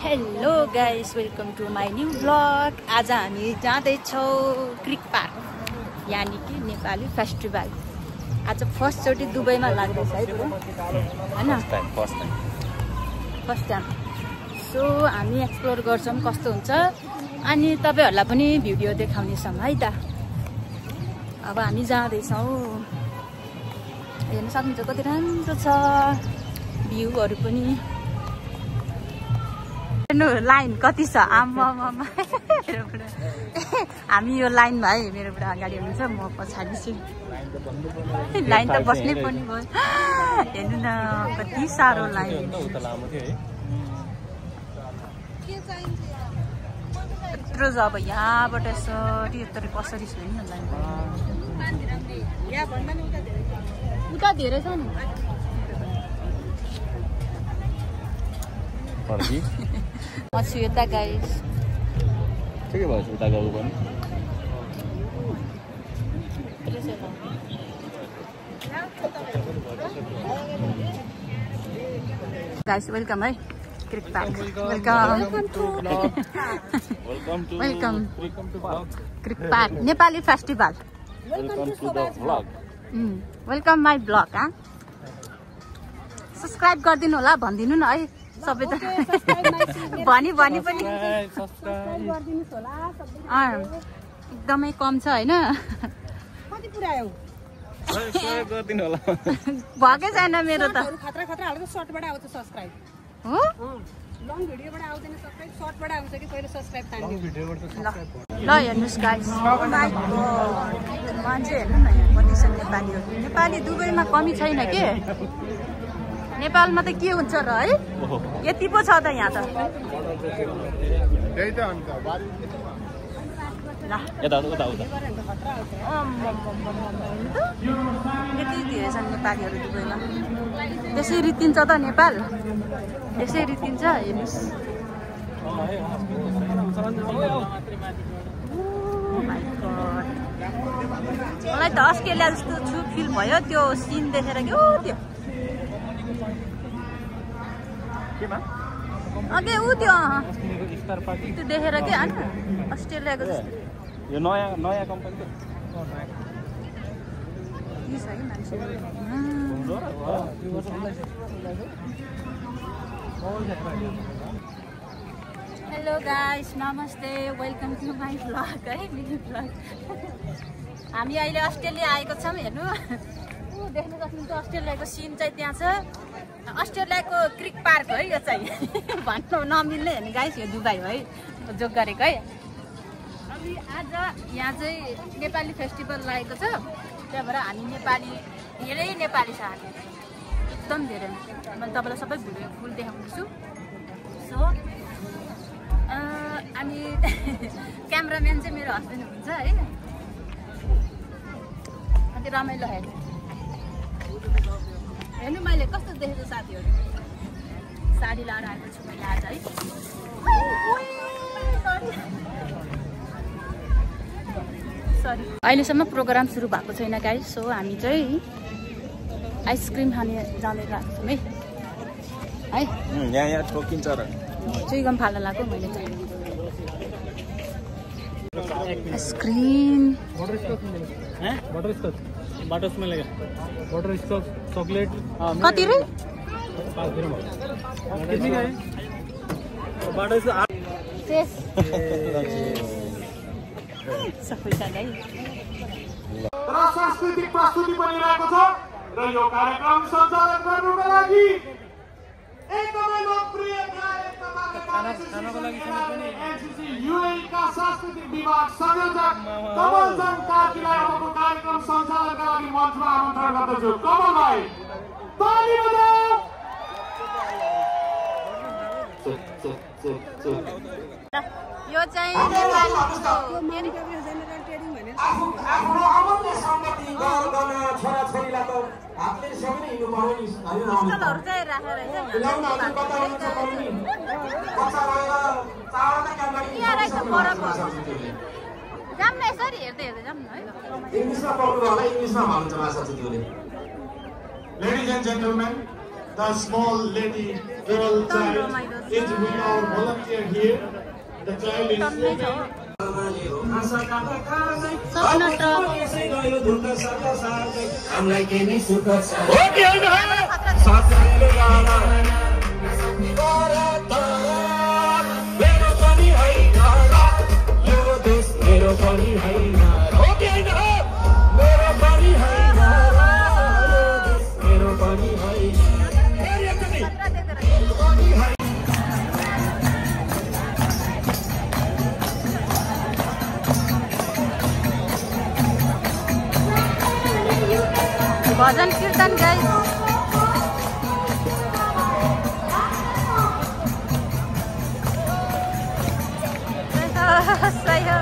Hello guys, welcome to my new blog. आज हामी जाँदैछौँ क्रिक पार्क, यानि कि नेपाली फेस्टिभल। आज फर्स्टचोटि दुबईमा लाग्दैछ है होइन, फर्स्ट टाइम। सो हामी एक्सप्लोर गर्छौँ कस्तो हुन्छ, अनि तपाईँहरूलाई पनि भिडियो देखाउनेछौँ है त। अब हामी जाँदैछौँ, हेर्न सक्नुहुन्छ कति राम्रो छ भ्यूहरू पनि। लाइन कति छ आमामा हामी यो लाइनमा है, मेरो बुढा अगाडि हुनुहुन्छ, म पछाडि छु। लाइन त बस्नै पर्ने भयो। हेर्नु न कति साह्रो लाइन। यत्रो छ। अब यहाँबाट यसरी यत्रो कसरी छ नि लाइन, उता धेरै छ नि। म छु यता गाइस। ठिकै भयो, उता गएको पनि। गाइस वेलकम है Crick Park. Welcome Crick Park Nepali festival. Welcome my blog. Subscribe गरिदिनु होला, भनिदिनु न है सबै त। भनी पनि एकदमै कम छ होइन, भएकै छैन मेरो त। हो ल हेर्नुहोस् गाइस, मान्छे हेर्नु न यहाँ कति छ नेपालीहरू। नेपाली दुबईमा कमी छैन के, नेपालमा त के हुन्छ र है, यति पो छ त यहाँ त। यति धेरै छन् नेपालीहरू दुबईमा। त्यसै रित्तिन्छ त नेपाल, त्यसै रित्तिन्छ। हेर्नुहोस् मलाई त अस्ट्रेलिया जस्तो छु फिल भयो त्यो सिन देखेर। के हो त्यो अघि ऊ त्यो देखेर के होइन, अस्ट्रेलियाको जस्तो यो नयाँ कम्पनी छ है मान्छेहरू। हेलो गाइस, नमस्ते, वेलकम टु माई ब्लग है, मिनी ब्लग। हामी अहिले अस्ट्रेलिया आएको छौँ। हेर्नु देख्नु सक्नुहुन्छ अस्ट्रेलियाको सिन चाहिँ त्यहाँ छ। अस्ट्रेलियाको क्रिक पार्क है यो चाहिँ। भन्नु नमिल्ने हेर्नु गाइस, यो दुबई है जोक गरेको है। अनि आज यहाँ चाहिँ नेपाली फेस्टिभल लागेको छ, त्यही भएर हामी नेपाली धेरै नेपाली छ हामी, एकदम धेरै। मैले तपाईँलाई सबै फुल देखाउँदैछु। सो अनि क्यामराम्यान चाहिँ मेरो हस्बेन्ड हुनुहुन्छ है। कति रमाइलो हेर्नु, हेर्नु मैले कस्तो देखेको साथीहरू। साडी लगाएर आएको छु मैले आज है। सरी, अहिलेसम्म प्रोग्राम सुरु भएको छैन गाइस। सो हामी चाहिँ आइसक्रिम खाने जाँदै गएको छौँ है। यहाँ ठोकिन्छ र चुइगम फाल्न लाग्यो मैले चाहिँ आइसक्रिम। बटरस्कॉच चॉकलेट कति रे? सांस्कृतिक प्रस्तुति पनि रहेको छ र यो कार्यक्रम सञ्चालन गर्नुको लागि एकदमै लोकप्रिय एनसीसी युए का सांस्कृतिक विभाग संयोजक कमलजन कार्कीलाई अबको कार्यक्रम सञ्चालनका लागि मञ्चमा आमन्त्रण गर्दछु। कमल भाइ ताली बजाऊ। यो चाहिँ आफ्नो अमूल्य सम्पत्ति गर्न छोराछोरीलाई त हातले सँगै हिँड्नु पर्यो नि होइन। पिस्तलहरू चाहिँ राखेर चाहिँ जाम न, यसरी हेर्दै हेर्दै जाम न है। इङ्ग्लिसमा पढ्नु होला, इङ्ग्लिसमा भन्नुहुन्छ भाषा चाहिँ त्यो। Ladies and gentlemen, the small lady, girl child, is with our volunteer here. The child is sleeping. भजन कीर्तन गाइस सही हो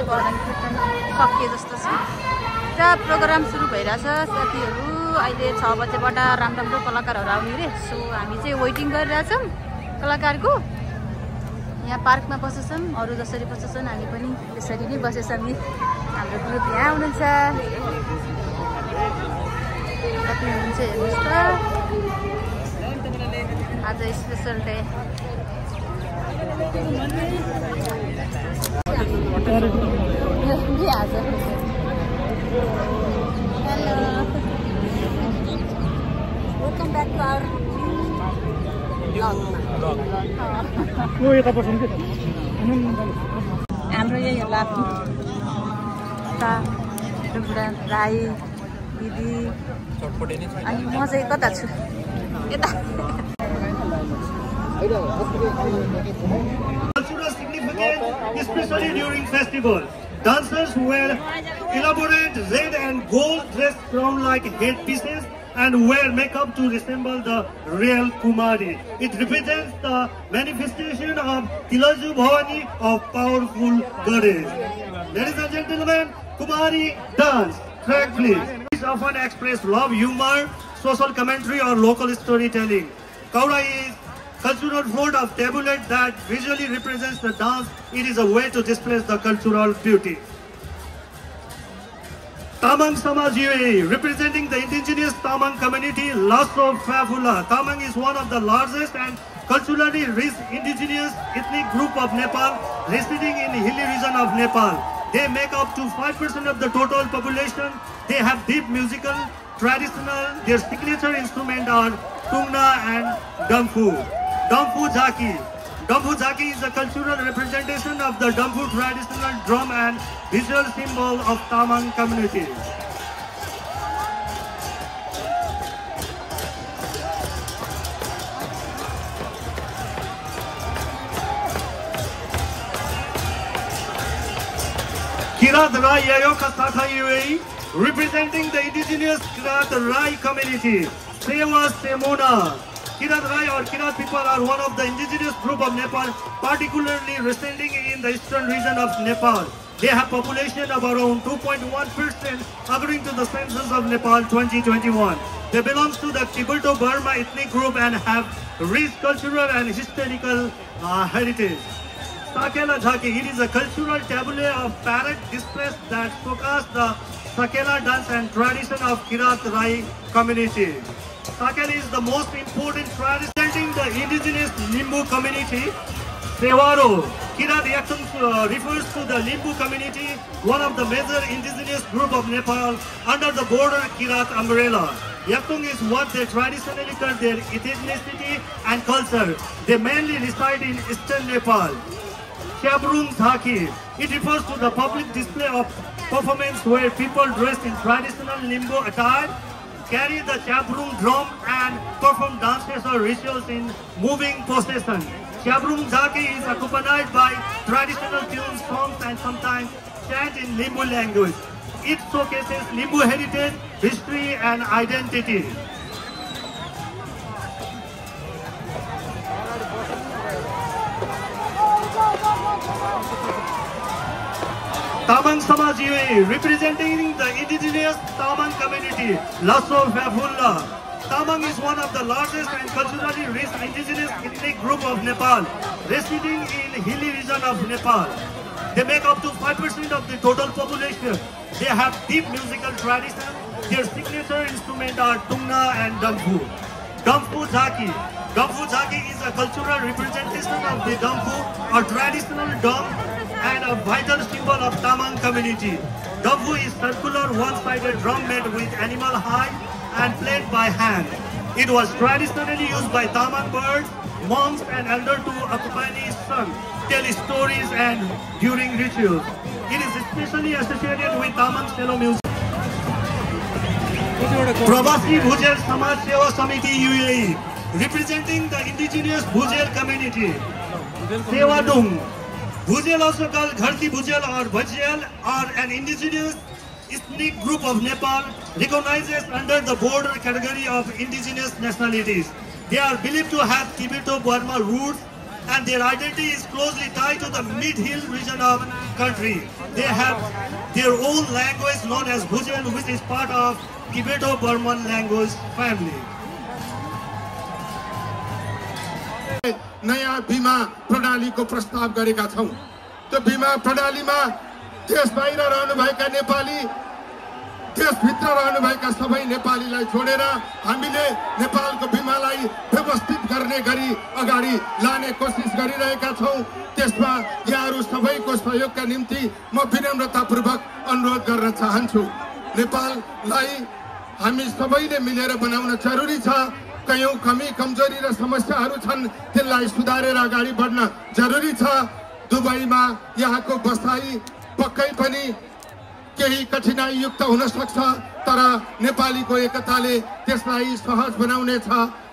भजन कीर्तन सकिए जस्तो छ पुरा प्रोग्राम सुरु भइरहेछ साथीहरू अहिले 6 बजेबाट राम्रो कलाकारहरू आउने रे सो हामी चाहिँ वेटिङ गरिरहेछौँ कलाकारको यहाँ पार्कमा बसेछौँ अरू जसरी बसेछन् हामी पनि त्यसरी नै बसेछौँ नि हाम्रो ग्रुप यहाँ हुनुहुन्छ कति हुनुहुन्छ हेर्नुहोस् त आज स्पेसल डे आज hello welcome back to our हाम्रो यही होला बुढा राई दिदी अनि म चाहिँ कता छु यता especially during festival. Dancers wear elaborate red and gold dress crown-like headpieces and wear makeup to resemble the real Kumari. It represents the manifestation of Tilaju Bhavani of powerful goddess. Ladies and gentlemen, Kumari dance. Track please. These often express love, humor, social commentary or local storytelling. Kaura is cultural float of tablet that visually represents the dance. It is a way to display the cultural beauty. Tamang Samaj UAE, representing the indigenous Tamang community, Lasso Fafula. Tamang is one of the largest and culturally rich indigenous ethnic group of Nepal, residing in the hilly region of Nepal. They make up to 5% of the total population. They have deep musical, traditional, their signature instruments are Tungna and Dampu. Dampu Jaki. Dampu Jaki is a cultural representation of the Dampu traditional drum and visual symbol of Tamang community. Kirat Rai Yayoka Sakha UAE, representing the indigenous Kirat Rai community. Sewa Semona. Kirat Rai or Kirat people are one of the indigenous group of Nepal, particularly residing in the eastern region of Nepal. They have population of around 2.1% according to the census of Nepal 2021. They belong to the Tibeto-Burma ethnic group and have rich cultural and historical heritage. Sakela Jhaki, it is a cultural tableau of parrot displays that focus the Sakela dance and tradition of Kirat Rai community. Sakela is the most important tradition representing the indigenous Limbu community. Sewaro, Kirat Yaktung refers to the Limbu community, one of the major indigenous group of Nepal under the border Kirat umbrella. Yaktung is what they traditionally call their ethnicity and culture. They mainly reside in eastern Nepal. Chabrung Thaki, it refers to the public display of performance where people dressed in traditional Limbu attire carry the chabrung drum and perform dances or rituals in moving procession. Chabrung Jaki is accompanied by traditional tunes, songs and sometimes chant in Limbu language. It showcases Limbu heritage, history and identity. Tamang Samaj UAE, representing the indigenous Tamang community, Lasso Fafulla. Tamang is one of the largest and culturally rich indigenous ethnic group of Nepal, residing in hilly region of Nepal. They make up to 5% of the total population. They have deep musical tradition. Their signature instruments are tungna and damphu. Damphu Jhaki. Damphu Jhaki is a cultural representation of the damphu, a traditional drum and a vital symbol of Tamang community. Damphu is circular, one-sided drum made with animal hide and played by hand. It was traditionally used by Tamang birds, monks and elders to accompany sun, tell stories and during rituals. It is especially associated with Tamang cello music. Pravasi Bhujel Samaj Seva Samiti UAE, representing the indigenous Bhujel community. Seva Dung. Bhujel, also called Gharti Bhujel or Bhajel, are an indigenous ethnic group of Nepal recognized under the border category of indigenous nationalities. They are believed to have Tibeto-Burma roots, and their identity is closely tied to the mid-hill region of country. They have their own language known as Bhujel, which is part of Tibeto-Burman language family. नयाँ बीमा प्रणालीको प्रस्ताव गरेका छौं। त्यो बीमा प्रणालीमा देश बाहिर रहनुभएका नेपाली, देशभित्र रहनुभएका सबै नेपालीलाई छोडेर हामीले नेपालको बीमालाई व्यवस्थित गर्ने गरी अगाडि लाने कोसिस गरिरहेका छौं। त्यसमा यहाँहरू सबैको सहयोगका निम्ति म विनम्रतापूर्वक अनुरोध गर्न चाहन्छु। नेपाललाई हामी सबैले मिलेर बनाउन जरुरी छ। कयौं कमी कमजोरी र समस्याहरू छन्, त्यसलाई सुधारेर अगाडि बढ्न जरुरी छ। दुबईमा यहाँको बसाई पक्कै पनि केही कठिनाई युक्त हुन सक्छ, तर नेपालीको एकताले त्यसलाई सहज बनाउनेछ।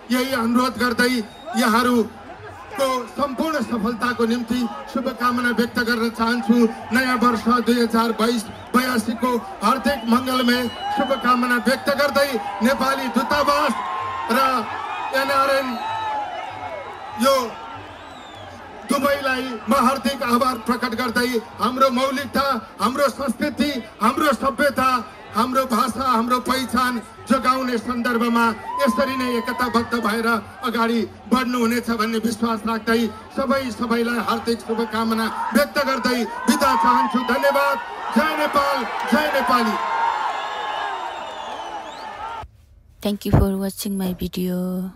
यही अनुरोध गर्दै यहाँहरूको सम्पूर्ण सफलताको निम्ति शुभकामना व्यक्त गर्न चाहन्छु। नयाँ वर्ष 2022 को हार्दिक मङ्गलमय शुभकामना व्यक्त गर्दै नेपाली दूतावास र एनआरएन यो दुबईलाई म हार्दिक आभार प्रकट गर्दै हाम्रो मौलिकता, हाम्रो संस्कृति, हाम्रो सभ्यता, हाम्रो भाषा, हाम्रो पहिचान जोगाउने सन्दर्भमा यसरी नै एकताबद्ध भएर अगाडि बढ्नु हुनेछ भन्ने विश्वास राख्दै सबैलाई हार्दिक शुभकामना व्यक्त गर्दै बिदा चाहन्छु। धन्यवाद। जय नेपाल, जय Nepali. Thank you for watching my video.